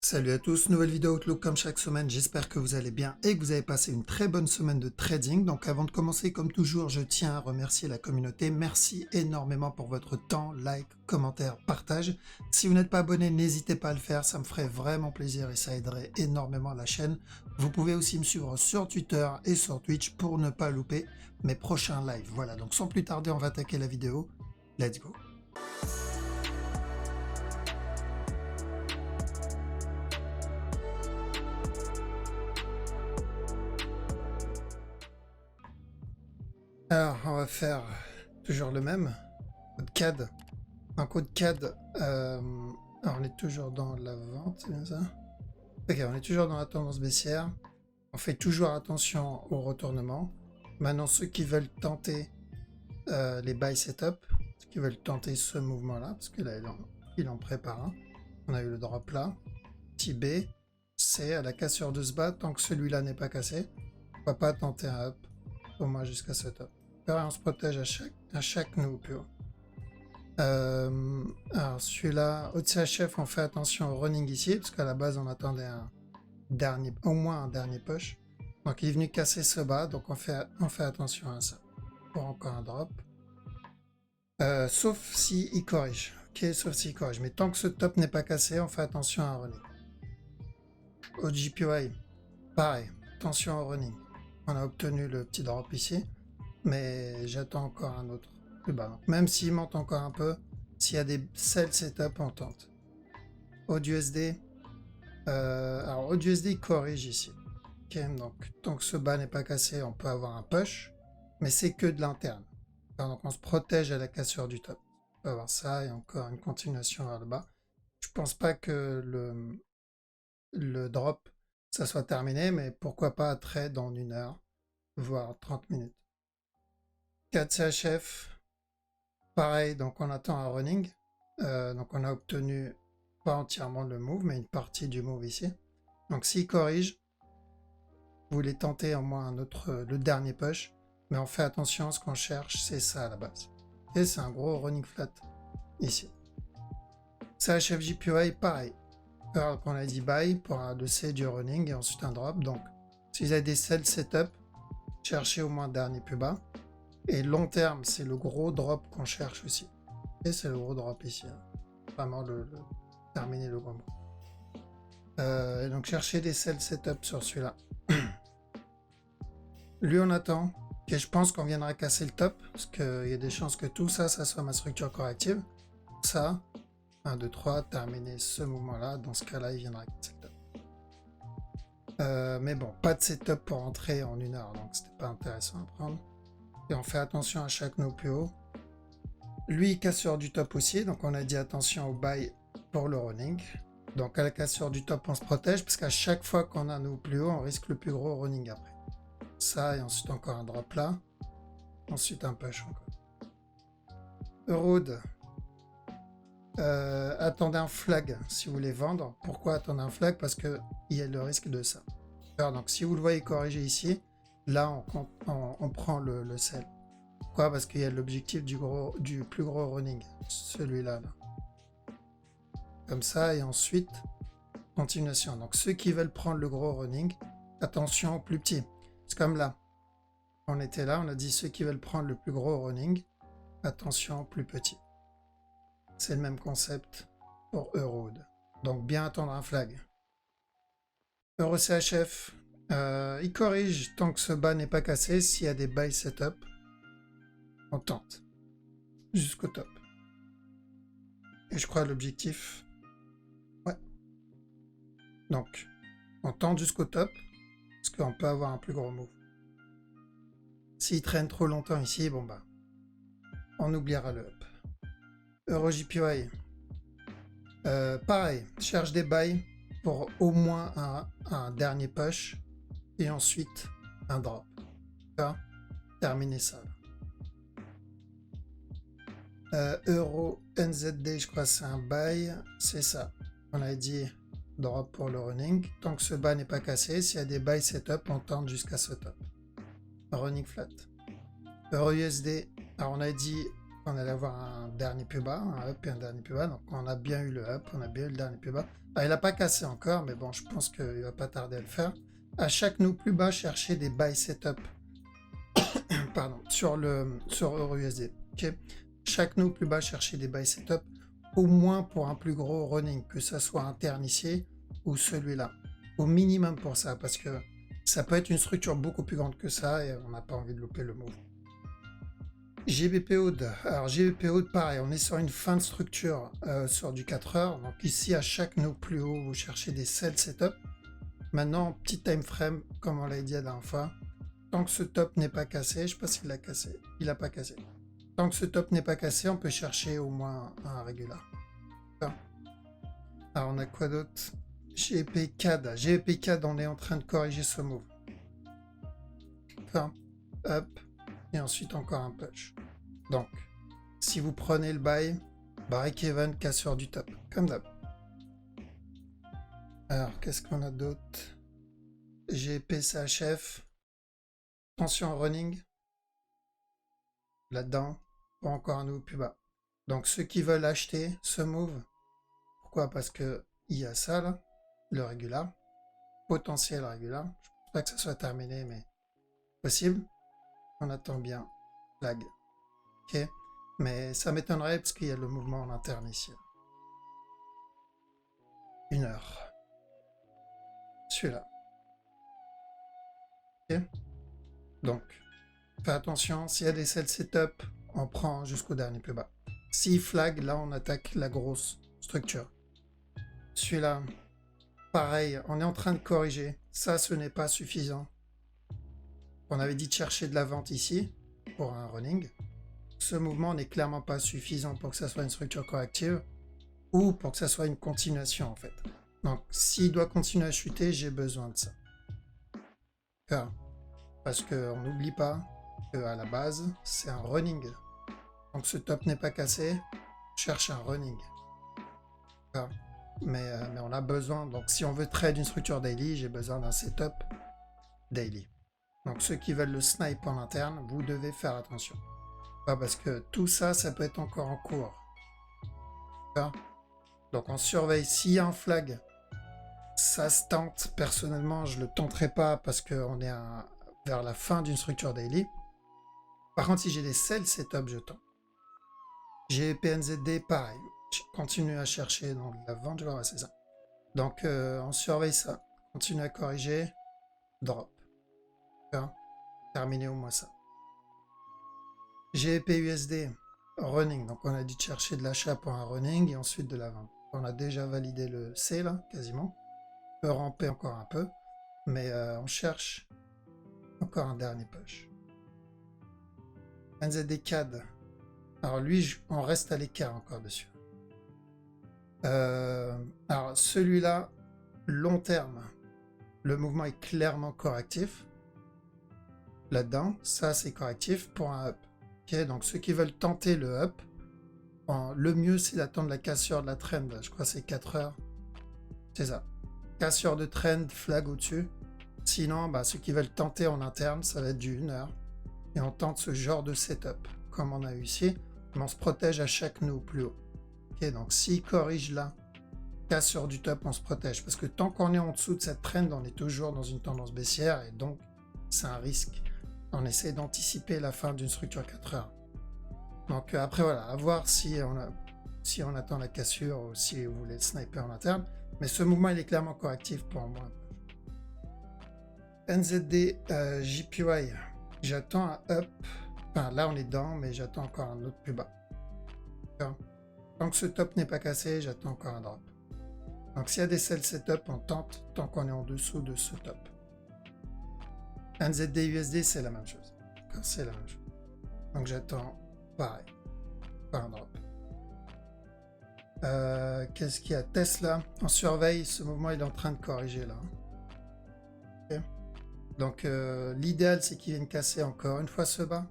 Salut à tous, nouvelle vidéo Outlook comme chaque semaine, j'espère que vous allez bien et que vous avez passé une très bonne semaine de trading. Donc avant de commencer, comme toujours, je tiens à remercier la communauté. Merci énormément pour votre temps, like, commentaire, partage. Si vous n'êtes pas abonné, n'hésitez pas à le faire, ça me ferait vraiment plaisir et ça aiderait énormément la chaîne. Vous pouvez aussi me suivre sur Twitter et sur Twitch pour ne pas louper mes prochains lives. Voilà, donc sans plus tarder, on va attaquer la vidéo. Let's go. Alors, on va faire toujours le même. Code CAD. Un code CAD. Alors, on est toujours dans la vente, c'est bien ça? Ok, on est toujours dans la tendance baissière. On fait toujours attention au retournement. Maintenant, ceux qui veulent tenter les buy setup, ceux qui veulent tenter ce mouvement-là, parce que là, il en prépare un. On a eu le drop là. Petit B, C, à la cassure de ce bas. Tant que celui-là n'est pas cassé, on va pas tenter un up, au moins jusqu'à ce top. On se protège à chaque nouveau plus haut. Alors celui-là, au CHF, on fait attention au running ici, parce qu'à la base on attendait au moins un dernier push. Donc il est venu casser ce bas, donc on fait attention à ça. Pour encore un drop. Sauf si il corrige. Ok, sauf s'il corrige. Mais tant que ce top n'est pas cassé, on fait attention à un running. Au GPY, pareil, attention au running. On a obtenu le petit drop ici. Mais j'attends encore un autre plus bas. Donc, même s'il monte encore un peu, s'il y a des sell setup, on tente. AUDUSD, alors AUDUSD il corrige ici. Okay, donc tant que ce bas n'est pas cassé, on peut avoir un push, mais c'est que de l'interne. Donc on se protège à la cassure du top. On peut avoir ça et encore une continuation vers le bas. Je pense pas que le drop ça soit terminé, mais pourquoi pas trade dans 1 heure, voire 30 minutes. 4 CHF, pareil, donc on attend un running. Donc on a obtenu pas entièrement le move, mais une partie du move ici. Donc s'il corrige, vous voulez tenter au moins un autre, le dernier push, mais on fait attention, ce qu'on cherche, c'est ça à la base. Et c'est un gros running flat ici. CHFJPY, pareil. Alors qu'on a dit buy pour le C du running et ensuite un drop. Donc si vous avez des sell setup, cherchez au moins dernier plus bas. Et long terme, c'est le gros drop qu'on cherche aussi. Et c'est le gros drop ici. Hein. Vraiment terminer le gros mot. Donc chercher des sell setup sur celui-là. Lui on attend. Et je pense qu'on viendra casser le top. Parce qu'il y a des chances que tout ça, ça soit ma structure corrective. Ça, 1, 2, 3, terminer ce mouvement-là. Dans ce cas-là, il viendra casser le top. Mais bon, pas de setup pour entrer en 1 heure. Donc c'était pas intéressant à prendre. Et on fait attention à chaque nœud plus haut. Lui, cassure du top aussi, donc on a dit attention au buy pour le running. Donc à la cassure du top, on se protège, parce qu'à chaque fois qu'on a un nœud plus haut, on risque le plus gros running après. Ça, et ensuite encore un drop là. Ensuite un push encore. Euroad. Attendez un flag si vous voulez vendre. Pourquoi attendre un flag? Parce qu'il y a le risque de ça. Alors, donc si vous le voyez corriger ici, là on prend le sell. Pourquoi? Parce qu'il y a l'objectif du plus gros running, celui-là. Là. Comme ça, et ensuite, continuation. Donc ceux qui veulent prendre le gros running, attention au plus petit. C'est comme là. On était là, on a dit ceux qui veulent prendre le plus gros running, attention au plus petit. C'est le même concept pour Euroad. Donc bien attendre un flag. EuroCHF, il corrige tant que ce bas n'est pas cassé. S'il y a des buy setup, on tente jusqu'au top. Et je crois l'objectif, ouais. Donc, on tente jusqu'au top, parce qu'on peut avoir un plus gros move. S'il traîne trop longtemps ici, bon bah, on oubliera le up. EuroJPY, pareil, cherche des buys pour au moins un dernier push, et ensuite un drop. Là, terminer ça. Euro NZD, je crois c'est un buy, c'est ça. On a dit drop pour le running. Tant que ce bas n'est pas cassé, s'il y a des buy setup, on tente jusqu'à ce top. Running flat. Euro USD, alors on a dit On allait avoir un dernier plus bas, un up et un dernier plus bas. Donc on a bien eu le up, on a bien eu le dernier plus bas. Ah, il n'a pas cassé encore, mais bon, je pense qu'il va pas tarder à le faire. À chaque nœud plus bas, chercher des buy setup. Pardon, sur EURUSD. Ok. Chaque nœud plus bas, chercher des buy setup, au moins pour un plus gros running, que ça soit interne ici ou celui-là. Au minimum pour ça, parce que ça peut être une structure beaucoup plus grande que ça et on n'a pas envie de louper le move. GBP-Oud. Alors GBP-Oud, pareil, on est sur une fin de structure sur du 4 heures. Donc ici, à chaque nœud plus haut, vous cherchez des sell setup. Maintenant, petit time frame, comme on l'a dit la dernière fois. Tant que ce top n'est pas cassé, je ne sais pas s'il l'a cassé. Il n'a pas cassé. Tant que ce top n'est pas cassé, on peut chercher au moins un régular. Alors on a quoi d'autre? GBP-CAD. GBP-CAD, on est en train de corriger ce move. Up. Et ensuite encore un push. Donc, si vous prenez le buy, break-even, cassure du top, comme d'hab. Alors, qu'est-ce qu'on a d'autre? GPCHF, tension running, là-dedans, pas encore un nouveau plus bas. Donc, ceux qui veulent acheter ce move, pourquoi? Parce que il y a ça, là, le régular, potentiel régular. Je ne pense pas que ça soit terminé, mais possible. On attend bien. Flag. Ok. Mais ça m'étonnerait parce qu'il y a le mouvement en interne ici. 1 heure. Celui-là. Ok. Donc, fais attention. S'il y a des sell setup, on prend jusqu'au dernier plus bas. Si flag, là, on attaque la grosse structure. Celui-là, pareil, on est en train de corriger. Ça, ce n'est pas suffisant. On avait dit de chercher de la vente ici pour un running. Ce mouvement n'est clairement pas suffisant pour que ça soit une structure corrective ou pour que ça soit une continuation en fait. Donc s'il doit continuer à chuter, j'ai besoin de ça. Parce qu'on n'oublie pas qu'à la base, c'est un running. Donc ce top n'est pas cassé, cherche un running. Mais on a besoin, donc si on veut trade une structure daily, j'ai besoin d'un setup daily. Donc ceux qui veulent le snipe en interne, vous devez faire attention. Parce que tout ça, ça peut être encore en cours. Donc on surveille. S'il y a un flag, ça se tente. Personnellement, je ne le tenterai pas parce qu'on est vers la fin d'une structure daily. Par contre, si j'ai des sell setup, je tente. J'ai PNZD, pareil. Je continue à chercher donc la vente, je vois, c'est ça. Donc on surveille ça. Continue à corriger. Drop. Terminer au moins ça. GPUSD, running. Donc on a dit de chercher de l'achat pour un running et ensuite de la vente. On a déjà validé le C là, quasiment. On peut ramper encore un peu. Mais on cherche encore un dernier push. NZD CAD. Alors lui, on reste à l'écart encore dessus. Alors celui-là, long terme, le mouvement est clairement correctif. Là-dedans, ça c'est correctif pour un up. Ok, donc ceux qui veulent tenter le up, le mieux c'est d'attendre la cassure de la trend. Je crois que c'est 4 heures. C'est ça. Cassure de trend, flag au-dessus. Sinon, ceux qui veulent tenter en interne, ça va être du 1 heure. Et on tente ce genre de setup, comme on a eu ici. Mais on se protège à chaque nœud plus haut. Ok, donc s'il corrige là, cassure du top, on se protège. Parce que tant qu'on est en dessous de cette trend, on est toujours dans une tendance baissière. Et donc, c'est un risque. On essaie d'anticiper la fin d'une structure 4 heures. Donc après voilà, à voir si on attend la cassure ou si vous voulez le sniper en interne. Mais ce mouvement il est clairement correctif pour moi. NZD JPY, j'attends un up. Enfin là on est dedans, mais j'attends encore un autre plus bas. Tant que ce top n'est pas cassé, j'attends encore un drop. Donc s'il y a des sell setup, on tente tant qu'on est en dessous de ce top. NZD USD, c'est la même chose. C'est la même chose. Donc j'attends pareil. Pas un drop. Qu'est-ce qu'il y a? Tesla, on surveille. Ce mouvement il est en train de corriger là. Okay. Donc l'idéal c'est qu'il vienne casser encore une fois ce bas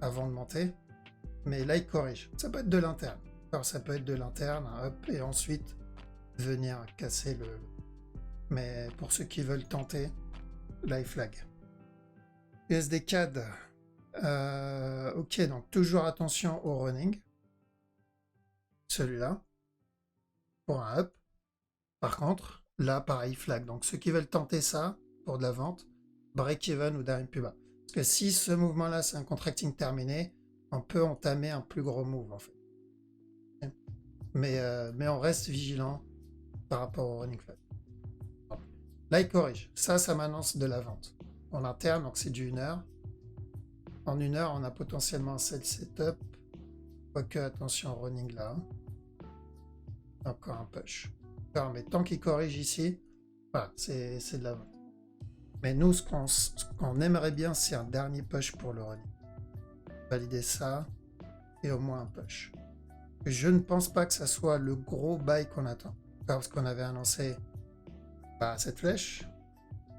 avant de monter. Mais là il corrige. Ça peut être de l'interne. Alors ça peut être de l'interne, un up, et ensuite venir casser le... Mais pour ceux qui veulent tenter, là il flag. USD CAD, Ok, donc toujours attention au running. Celui-là. Pour un up. Par contre, là, pareil, flag. Donc ceux qui veulent tenter ça pour de la vente, break-even ou derrière plus bas. Parce que si ce mouvement-là, c'est un contracting terminé, on peut entamer un plus gros move, en fait. Mais on reste vigilant par rapport au running flag. Là, il corrige. Ça m'annonce de la vente. En interne, donc c'est du 1 heure. En 1 heure, on a potentiellement un sell setup. Quoique, attention, running là. Encore un push. Alors, mais tant qu'il corrige ici, voilà, c'est de la vente. Mais nous, ce qu'on aimerait bien, c'est un dernier push pour le running. Valider ça et au moins un push. Je ne pense pas que ça soit le gros buy qu'on attend. Parce qu'on avait annoncé cette flèche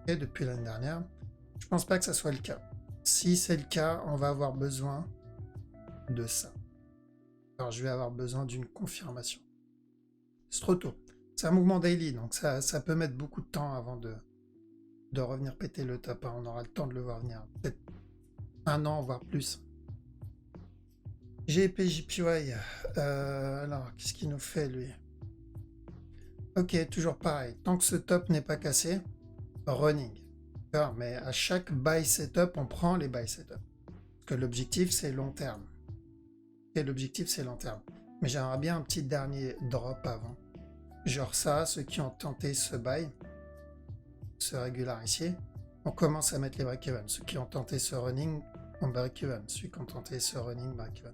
et depuis l'année dernière. Je pense pas que ça soit le cas. Si c'est le cas, on va avoir besoin de ça. Alors je vais avoir besoin d'une confirmation. C'est trop tôt. C'est un mouvement daily, donc ça peut mettre beaucoup de temps avant de revenir péter le top. On aura le temps de le voir venir. Peut-être 1 an, voire plus. GPJPY. Alors, qu'est-ce qu'il nous fait, lui? Ok, toujours pareil. Tant que ce top n'est pas cassé, running. Mais à chaque buy setup, on prend les buy setup. Parce que l'objectif, c'est long terme. Et l'objectif, c'est long terme. Mais j'aimerais bien un petit dernier drop avant. Genre ça, ceux qui ont tenté ce buy, ce régular ici, on commence à mettre les break-even. Ceux qui ont tenté ce running, on break-even. Ceux qui ont tenté ce running, break-even.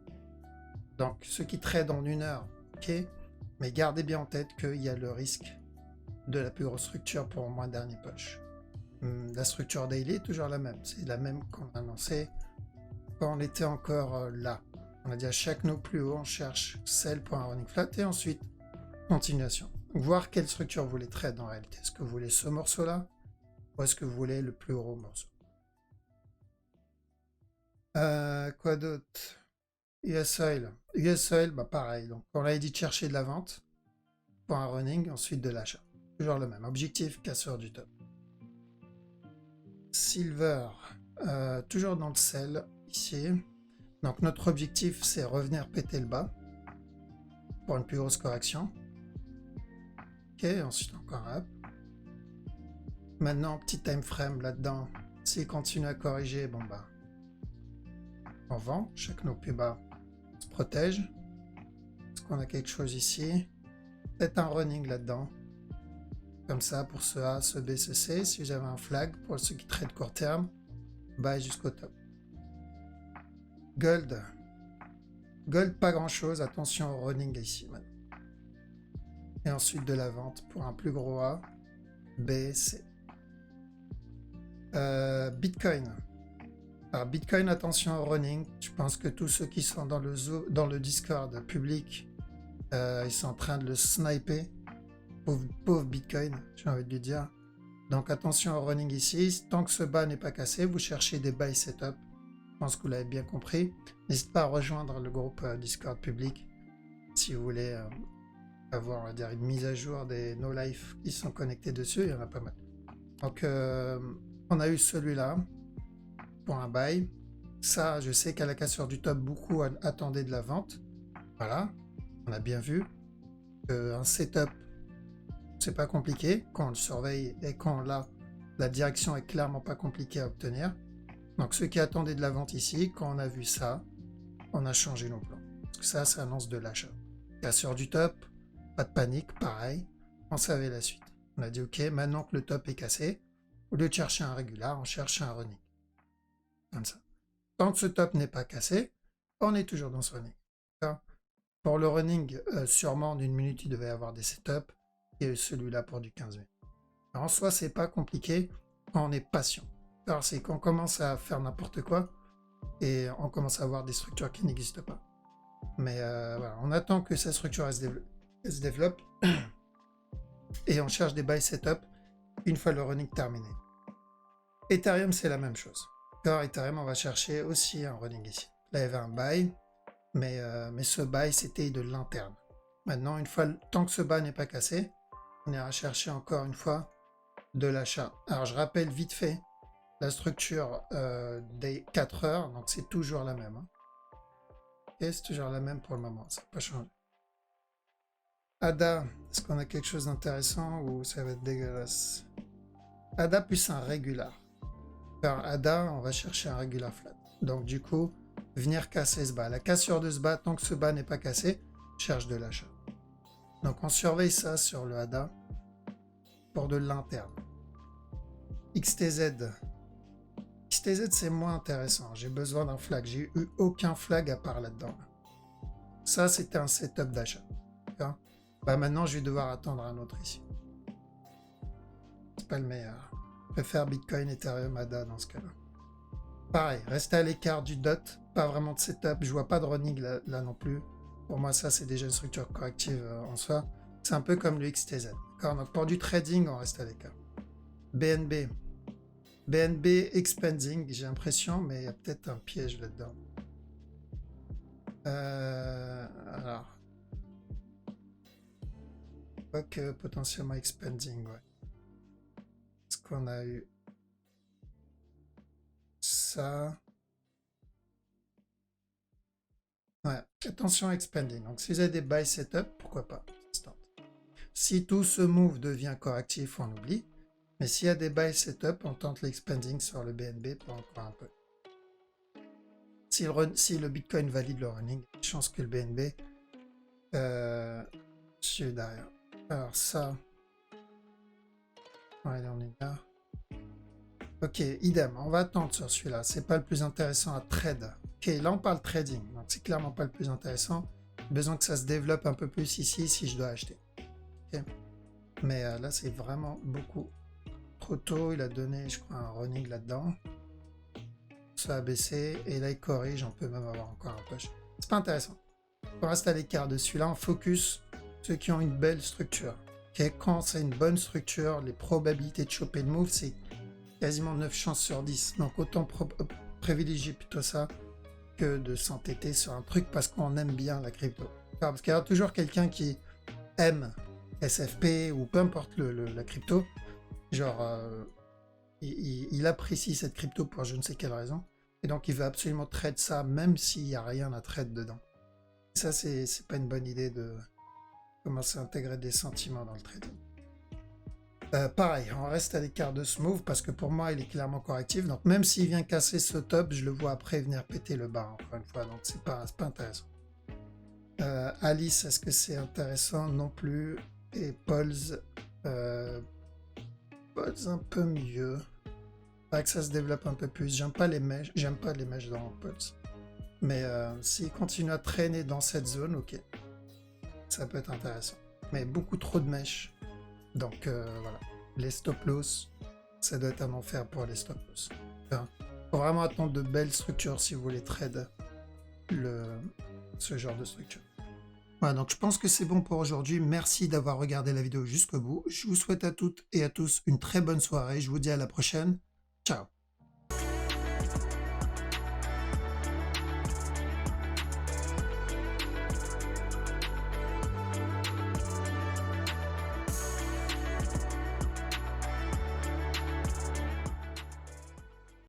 Donc, ceux qui trade en 1 heure, ok, mais gardez bien en tête qu'il y a le risque de la plus grosse structure pour au moins dernier push. La structure daily est toujours la même. C'est la même qu'on a annoncé quand on était encore là. On a dit à chaque no plus haut, on cherche celle pour un running flat et ensuite continuation. Voir quelle structure vous voulez trade en réalité. Est-ce que vous voulez ce morceau-là ou est-ce que vous voulez le plus gros morceau? Quoi d'autre? US Oil. US Oil, pareil. Donc, on avait dit de chercher de la vente pour un running, ensuite de l'achat. Toujours le même. Objectif, casseur du top. Silver. Toujours dans le sell, ici. Donc, notre objectif, c'est revenir péter le bas pour une plus grosse correction. Ok, ensuite encore un up. Maintenant, petit time frame là-dedans. S'il continue à corriger, on vend. Chaque no plus bas se protège. Est-ce qu'on a quelque chose ici? Peut-être un running là-dedans. Comme ça, pour ce A, ce B, ce C. Si j'avais un flag, pour ceux qui traitent court terme, buy jusqu'au top. Gold. Gold, pas grand-chose. Attention au running ici maintenant. Et ensuite de la vente pour un plus gros A, B, C. Bitcoin. Alors Bitcoin, attention au running. Je pense que tous ceux qui sont dans le Discord public, ils sont en train de le sniper. Pauvre Bitcoin, j'ai envie de lui dire. Donc attention au running ici. Tant que ce bas n'est pas cassé, vous cherchez des buy setup. Je pense que vous l'avez bien compris. N'hésitez pas à rejoindre le groupe Discord public si vous voulez avoir, on va dire, une mise à jour des no life qui sont connectés dessus. Il y en a pas mal. Donc on a eu celui-là pour un buy. Ça, je sais qu'à la cassure du top, beaucoup attendaient de la vente. Voilà, on a bien vu qu'un setup, c'est pas compliqué quand on le surveille et quand là, la direction est clairement pas compliquée à obtenir. Donc ceux qui attendaient de la vente ici, quand on a vu ça, on a changé nos plans. Parce que ça annonce de l'achat. Cassure du top, pas de panique, pareil, on savait la suite. On a dit ok, maintenant que le top est cassé, au lieu de chercher un régular, on cherche un running. Comme ça. Tant que ce top n'est pas cassé, on est toujours dans ce running. Pour le running, sûrement en 1 minute, il devait y avoir des setups. Et celui-là pour du 15 minutes. Alors, en soi, c'est pas compliqué quand on est patient. Alors, c'est qu'on commence à faire n'importe quoi et on commence à avoir des structures qui n'existent pas. Mais voilà, on attend que cette structure se développe et on cherche des buy setup une fois le running terminé. Ethereum, c'est la même chose. Alors, Ethereum, on va chercher aussi un running ici. Là, il y avait un buy, mais ce buy, c'était de l'interne. Maintenant, tant que ce bas n'est pas cassé, on ira chercher encore une fois de l'achat. Alors, je rappelle vite fait la structure des 4 heures, donc c'est toujours la même. Hein. Et c'est toujours la même pour le moment, ça n'a pas changé. ADA, est-ce qu'on a quelque chose d'intéressant ou ça va être dégueulasse? ADA plus un régular. Alors ADA, on va chercher un régular flat. Donc du coup, venir casser ce bas. La cassure de ce bas, tant que ce bas n'est pas cassé, cherche de l'achat. Donc on surveille ça sur le ADA pour de l'interne. XTZ. XTZ c'est moins intéressant. J'ai besoin d'un flag. J'ai eu aucun flag à part là-dedans. Ça c'était un setup d'achat. Bah maintenant je vais devoir attendre un autre ici. C'est pas le meilleur. Je préfère Bitcoin, Ethereum, ADA dans ce cas-là. Pareil, restez à l'écart du DOT. Pas vraiment de setup. Je vois pas de running là non plus. Pour moi ça c'est déjà une structure corrective en soi. C'est un peu comme le XTZ. Donc pour du trading on reste à l'écart. BNB. BNB expanding, j'ai l'impression, mais il y a peut-être un piège là-dedans. Alors. Ok, potentiellement expanding, ouais. Est-ce qu'on a eu ça? Ouais, attention expanding. Donc si vous avez des buy setup, pourquoi pas? Si tout ce move devient correctif, on oublie. Mais s'il y a des buy setup, on tente l'expanding sur le BNB pour encore un peu. Si le Bitcoin valide le running, je pense que le BNB suit derrière. Alors ça, ouais, on est là. Ok, idem, on va attendre sur celui-là. C'est pas le plus intéressant à trade. Ok, là on parle trading, donc c'est clairement pas le plus intéressant. Besoin que ça se développe un peu plus ici si je dois acheter. Okay. Mais là c'est vraiment beaucoup trop tôt. Il a donné, je crois, un running là-dedans. Ça a baissé et là il corrige. On peut même avoir encore un push. C'est pas intéressant. On reste à l'écart de celui-là. On focus ceux qui ont une belle structure. Okay. Quand c'est une bonne structure, les probabilités de choper le move, c'est quasiment 9 chances sur 10. Donc autant privilégier plutôt ça que de s'entêter sur un truc parce qu'on aime bien la crypto. Parce qu'il y a toujours quelqu'un qui aime SFP ou peu importe la crypto. Genre, il apprécie cette crypto pour je ne sais quelle raison. Et donc il veut absolument trade ça même s'il n'y a rien à trade dedans. Et ça, c'est pas une bonne idée de commencer à intégrer des sentiments dans le trading. Pareil, on reste à l'écart de ce move parce que pour moi, il est clairement correctif. Donc même s'il vient casser ce top, je le vois après venir péter le bas encore une fois. Donc c'est pas intéressant. Alice, est-ce que c'est intéressant? Non plus. Et Pulse, Pulse un peu mieux. Faudrait que ça se développe un peu plus. J'aime pas les mèches dans Pulse. Mais s'il continue à traîner dans cette zone, ok. Ça peut être intéressant. Mais beaucoup trop de mèches. Donc voilà, les stop loss, ça doit être un enfer pour les stop loss. Enfin, faut vraiment attendre de belles structures si vous voulez trade ce genre de structure. Voilà, donc je pense que c'est bon pour aujourd'hui. Merci d'avoir regardé la vidéo jusqu'au bout. Je vous souhaite à toutes et à tous une très bonne soirée. Je vous dis à la prochaine. Ciao.